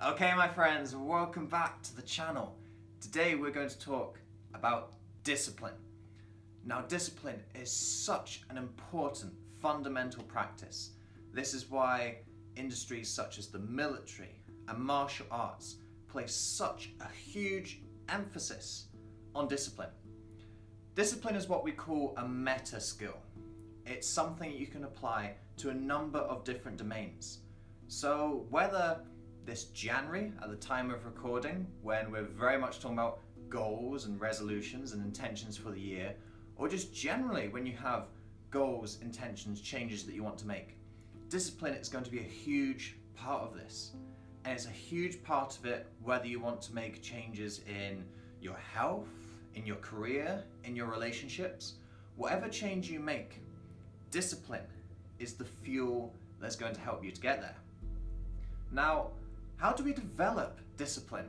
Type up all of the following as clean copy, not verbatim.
Okay, my friends, welcome back to the channel. Today we're going to talk about discipline. Now, discipline is such an important fundamental practice. This is why industries such as the military and martial arts place such a huge emphasis on discipline. Discipline is what we call a meta skill. It's something you can apply to a number of different domains. So whether this January, at the time of recording, when we're very much talking about goals and resolutions and intentions for the year, or just generally when you have goals, intentions, changes that you want to make, discipline is going to be a huge part of this. And it's a huge part of it whether you want to make changes in your health, in your career, in your relationships. Whatever change you make, discipline is the fuel that's going to help you to get there. Now, how do we develop discipline?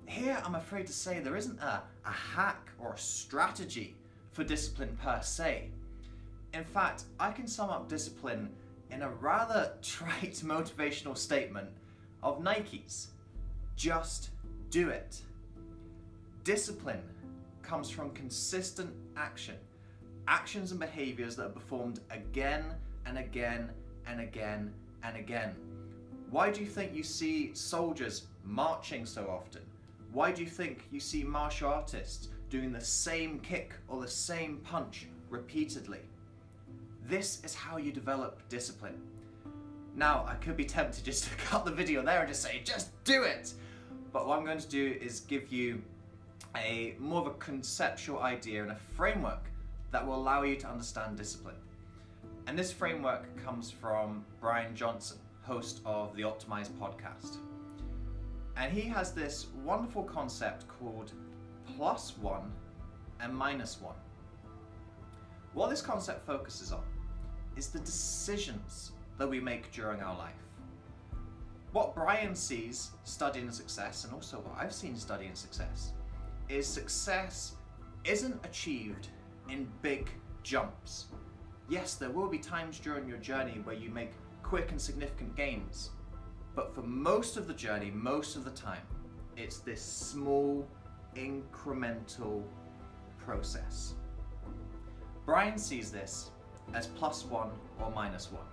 Here, I'm afraid to say there isn't a hack or a strategy for discipline per se. In fact, I can sum up discipline in a rather trite motivational statement of Nike's. Just do it. Discipline comes from consistent action. Actions and behaviors that are performed again and again and again and again. Why do you think you see soldiers marching so often? Why do you think you see martial artists doing the same kick or the same punch repeatedly? This is how you develop discipline. Now, I could be tempted just to cut the video there and just say, just do it! But what I'm going to do is give you a more of a conceptual idea and a framework that will allow you to understand discipline. And this framework comes from Brian Johnson, host of the Optimized podcast. And he has this wonderful concept called +1 and -1. What this concept focuses on is the decisions that we make during our life. What Brian sees studying success, and also what I've seen studying success isn't achieved in big jumps. Yes, there will be times during your journey where you make quick and significant gains, but for most of the journey, most of the time, it's this small, incremental process. Brian sees this as +1 or -1.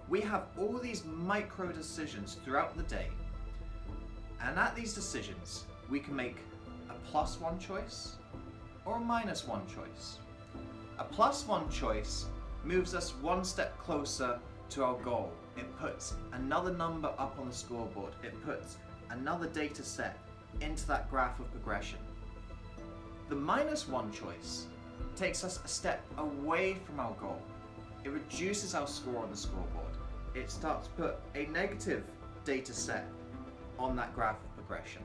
We have all these micro decisions throughout the day, and at these decisions, we can make a +1 choice or a -1 choice. A +1 choice moves us one step closer to our goal. It puts another number up on the scoreboard. It puts another data set into that graph of progression. The -1 choice takes us a step away from our goal. It reduces our score on the scoreboard. It starts to put a negative data set on that graph of progression.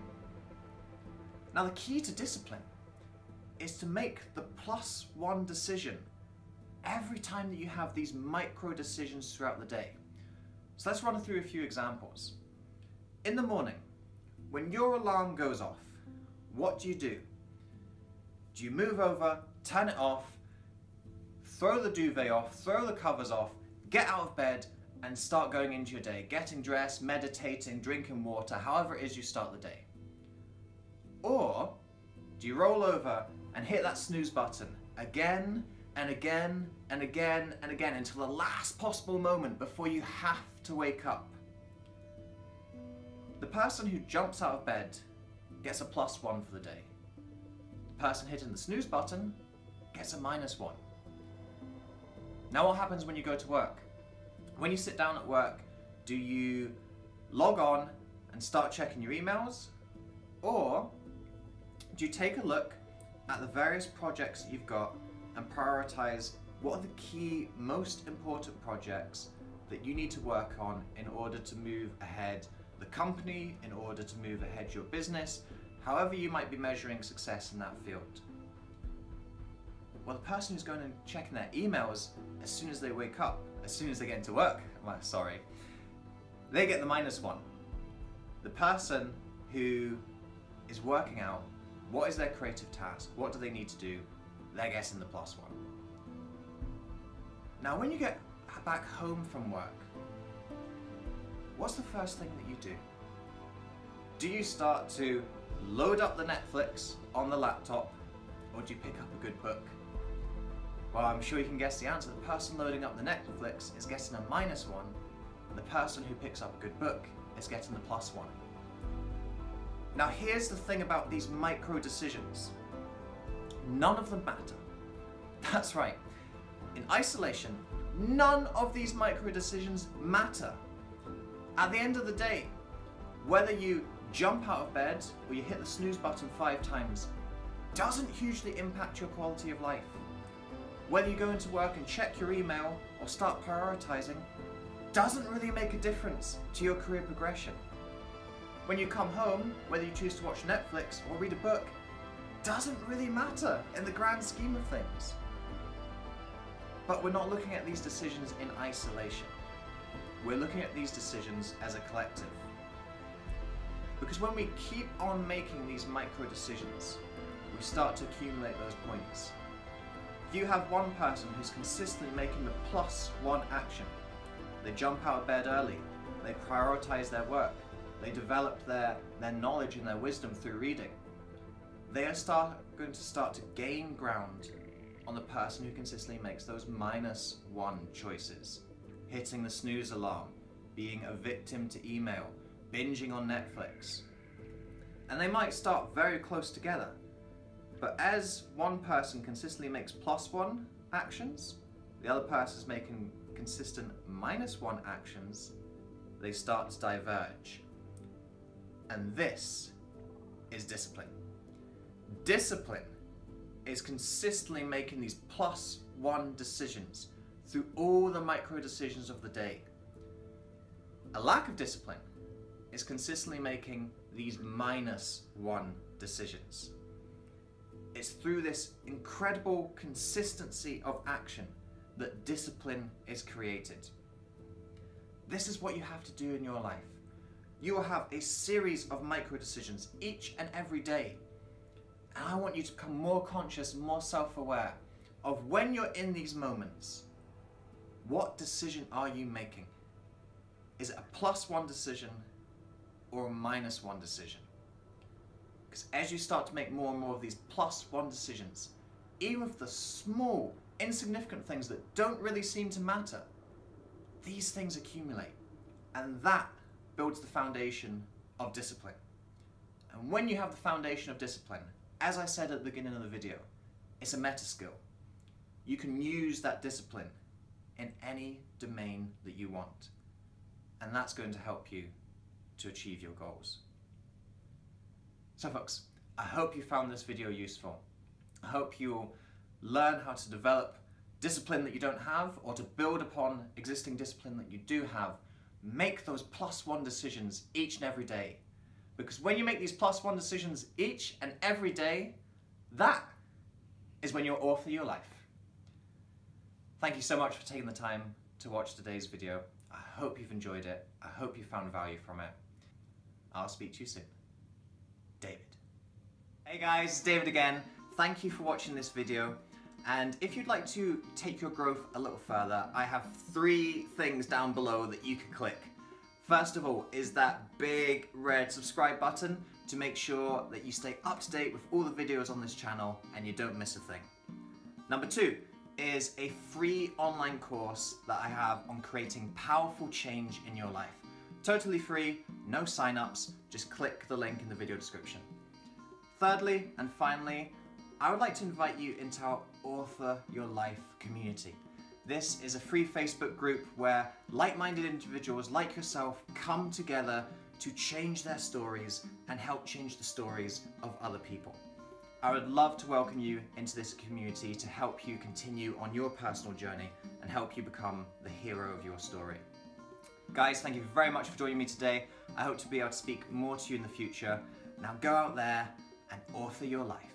Now, the key to discipline is to make the +1 decision every time that you have these micro decisions throughout the day. So let's run through a few examples. In the morning, when your alarm goes off, what do? Do you move over, turn it off, throw the duvet off, throw the covers off, get out of bed and start going into your day, getting dressed, meditating, drinking water, however it is you start the day? Or do you roll over and hit that snooze button again and again and again and again until the last possible moment before you have to wake up? The person who jumps out of bed gets a +1 for the day. The person hitting the snooze button gets a -1. Now, what happens when you go to work? When you sit down at work, do you log on and start checking your emails? Or do you take a look at the various projects that you've got and prioritize what are the key, most important projects that you need to work on in order to move ahead the company, in order to move ahead your business, however you might be measuring success in that field? Well, the person who's going and checking their emails as soon as they wake up, as soon as they get into work, they get the -1. The person who is working out what is their creative task, what do they need to do, they're getting the +1. Now, when you get back home from work, what's the first thing that you do? Do you start to load up the Netflix on the laptop, or do you pick up a good book? Well, I'm sure you can guess the answer. The person loading up the Netflix is getting a -1, and the person who picks up a good book is getting the +1. Now here's the thing about these micro decisions. None of them matter. That's right. In isolation, none of these micro decisions matter. At the end of the day, whether you jump out of bed or you hit the snooze button 5 times doesn't hugely impact your quality of life. Whether you go into work and check your email or start prioritizing doesn't really make a difference to your career progression. When you come home, whether you choose to watch Netflix or read a book doesn't really matter in the grand scheme of things. But we're not looking at these decisions in isolation. We're looking at these decisions as a collective. Because when we keep on making these micro decisions, we start to accumulate those points. If you have one person who's consistently making the +1 action, they jump out of bed early, they prioritize their work, they develop their knowledge and their wisdom through reading, they are going to start to gain ground on the person who consistently makes those -1 choices. Hitting the snooze alarm, being a victim to email, binging on Netflix. And they might start very close together, but as one person consistently makes +1 actions, the other person is making consistent -1 actions, they start to diverge. And this is discipline. Discipline is consistently making these +1 decisions through all the micro decisions of the day. A lack of discipline is consistently making these -1 decisions. It's through this incredible consistency of action that discipline is created. This is what you have to do in your life. You will have a series of micro decisions each and every day. And I want you to become more conscious, more self-aware of when you're in these moments. What decision are you making? Is it a +1 decision or a -1 decision? Because as you start to make more and more of these +1 decisions, even with the small, insignificant things that don't really seem to matter, these things accumulate. And that builds the foundation of discipline. And when you have the foundation of discipline, as I said at the beginning of the video, it's a meta skill. You can use that discipline in any domain that you want. And that's going to help you to achieve your goals. So folks, I hope you found this video useful. I hope you'll learn how to develop discipline that you don't have, or to build upon existing discipline that you do have. Make those +1 decisions each and every day. Because when you make these +1 decisions each and every day, that is when you'll author your life. Thank you so much for taking the time to watch today's video. I hope you've enjoyed it. I hope you found value from it. I'll speak to you soon. David. Hey guys, it's David again. Thank you for watching this video. And if you'd like to take your growth a little further, I have 3 things down below that you can click. First of all is that big red subscribe button to make sure that you stay up to date with all the videos on this channel and you don't miss a thing. Number 2 is a free online course that I have on creating powerful change in your life. Totally free, no sign-ups, just click the link in the video description. Thirdly and finally, I would like to invite you into our Author Your Life community. This is a free Facebook group where like-minded individuals like yourself come together to change their stories and help change the stories of other people. I would love to welcome you into this community to help you continue on your personal journey and help you become the hero of your story. Guys, thank you very much for joining me today. I hope to be able to speak more to you in the future. Now go out there and author your life.